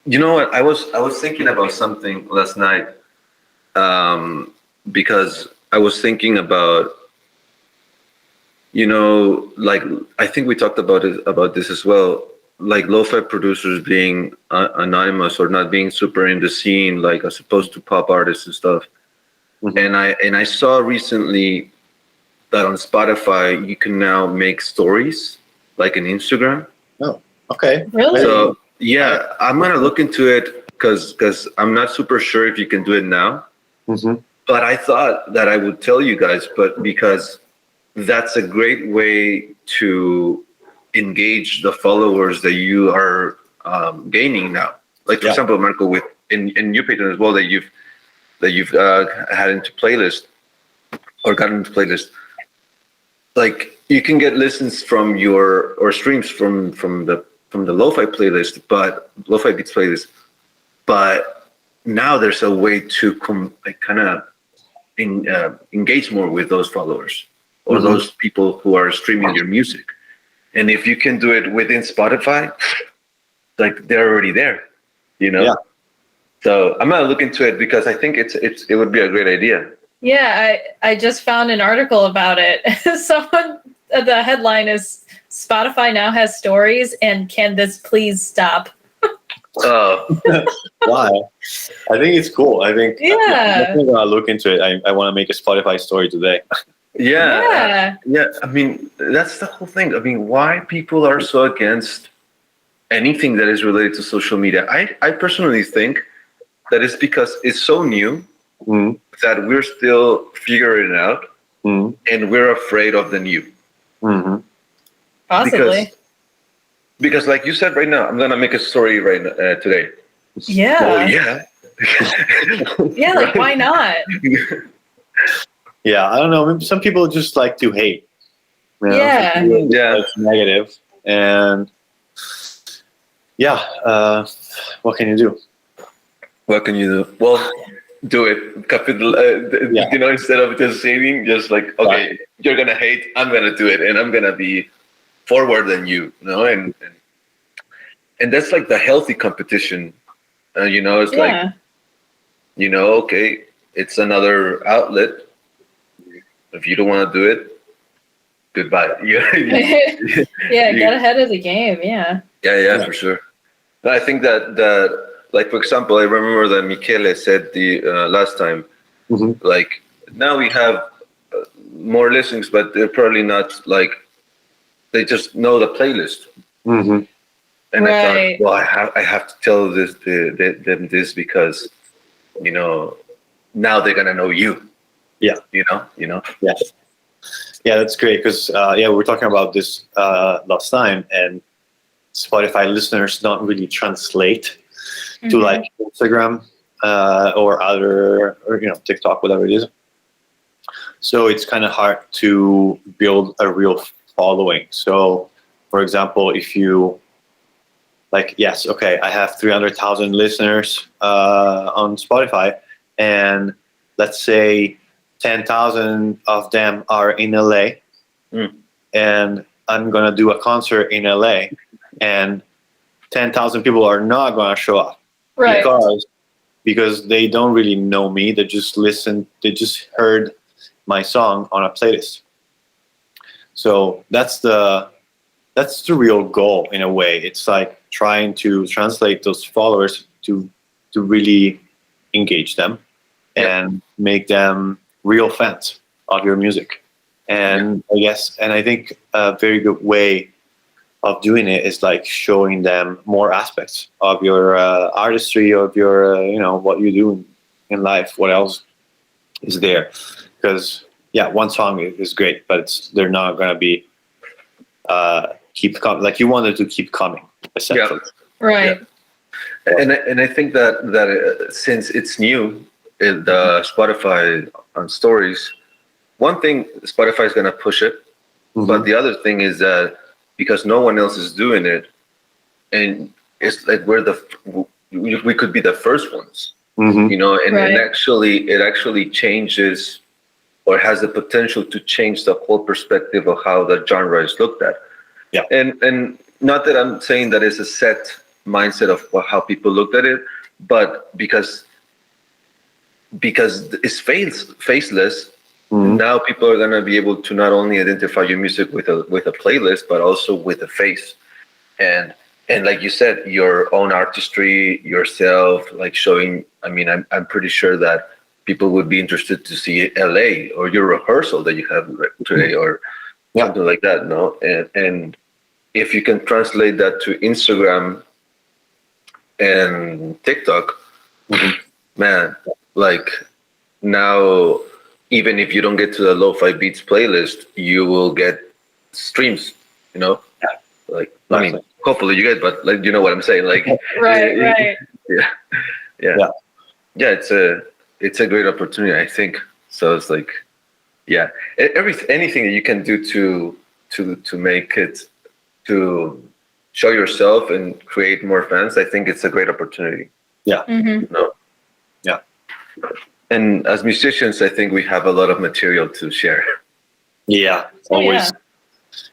You know what? I was thinking about something last night, because I was thinking about, like, I think we talked about this as well, like lo-fi producers being anonymous or not being super in the scene, like as opposed to pop artists and stuff. Mhm. And I saw recently that on Spotify you can now make stories like in Instagram. Oh, okay. Really? So yeah, I'm gonna look into it because I'm not super sure if you can do it now. Hmm. But I thought that I would tell you guys, but because that's a great way to engage the followers that you are gaining now. Like for Yeah. example, Marco, with in your Patreon as well, that you've had into playlist or gotten into playlist. Like you can get listens from your or streams from the lo-fi playlist, but lo-fi beats playlist. But now there's a way to kind of engage more with those followers or Mhm. those people who are streaming your music. And if you can do it within Spotify, like they're already there, Yeah. So I'm gonna look into it because I think it would be a great idea. Yeah, I just found an article about it. The headline is Spotify now has stories, and can this please stop? Why? I think it's cool. I think Yeah. I'm definitely gonna look into it. I want to make a Spotify story today. Yeah. Yeah. I mean, that's the whole thing. I mean, why people are so against anything that is related to social media. I personally think that it's because it's so new Mm, that we're still figuring it out mm, and we're afraid of the new. hmm. Possibly. Because like you said right now, I'm going to make a story right today. Yeah. Oh, yeah. Yeah, like why not? Yeah, I don't know. Maybe some people just like to hate. You know? Yeah. Some people Yeah. like negative, and yeah. What can you do? What can you do? Well, do it. Yeah. Instead of just saying, just like, okay, you're going to hate, I'm going to do it. And I'm going to be forward than you, and that's like the healthy competition. It's like, Yeah. okay, it's another outlet. If you don't want to do it, goodbye. Yeah, get ahead of the game. Yeah. Yeah, for sure. But I think that like, for example, I remember that Michele said the last time, Mhm. like, now we have more listens, but they're probably not like, they just know the playlist. Mhm. And I Right. thought, well, I have to tell them this because, now they're gonna know you. Yeah. Yes. Yeah, that's great because we were talking about this last time, and Spotify listeners don't really translate to Mhm. like Instagram or other, or TikTok, whatever it is. So it's kind of hard to build a real following. So, for example, if you like, yes, okay, I have 300,000 listeners on Spotify, and let's say 10,000 of them are in LA, and I'm gonna do a concert in LA, and 10,000 people are not gonna show up, Right. because they don't really know me. They just heard my song on a playlist. So that's the real goal in a way. It's like trying to translate those followers to really engage them and make them real fans of your music. And I think a very good way of doing it is like showing them more aspects of your artistry, of your what you do in life, what else is there. Because one song is great, but they're not going to be keep coming. Like, you want it to keep coming, essentially. Right. Yeah. And I think that since it's new, the Spotify on stories, one thing, Spotify is going to push it, but the other thing is that because no one else is doing it, and it's like we could be the first ones, Mm-hmm. and it actually changes or has the potential to change the whole perspective of how the genre is looked at. Yeah. And not that I'm saying that it's a set mindset of how people looked at it, but because it's faceless. Now people are gonna be able to not only identify your music with a playlist, but also with a face, and like you said, your own artistry, yourself, like showing. I mean, I'm pretty sure that people would be interested to see LA or your rehearsal that you have today, or something like that. No, and if you can translate that to Instagram and TikTok, man, like now. Even if you don't get to the Lo-Fi Beats playlist, you will get streams, you know? Like, I mean, hopefully you get, but like, you know what I'm saying? Like, right. Yeah, it's a great opportunity, I think. So it's like, yeah, anything that you can do to make it, to show yourself and create more fans, I think it's a great opportunity. Yeah. You know? Yeah. And as musicians, I think we have a lot of material to share. Yeah, always.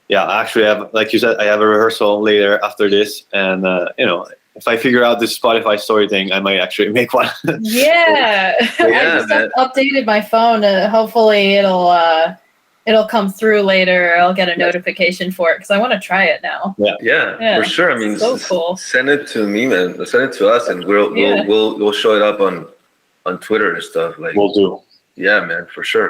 Yeah, actually, like you said, I have a rehearsal later after this, and you know, if I figure out this Spotify story thing, I might actually make one. I just updated my phone. Hopefully, it'll come through later. I'll get a notification for it because I want to try it now. Yeah, for sure. I mean, so cool. Send it to me, man. Send it to us, and we'll show it up on Twitter and stuff. Like, we'll do. Yeah, man, for sure.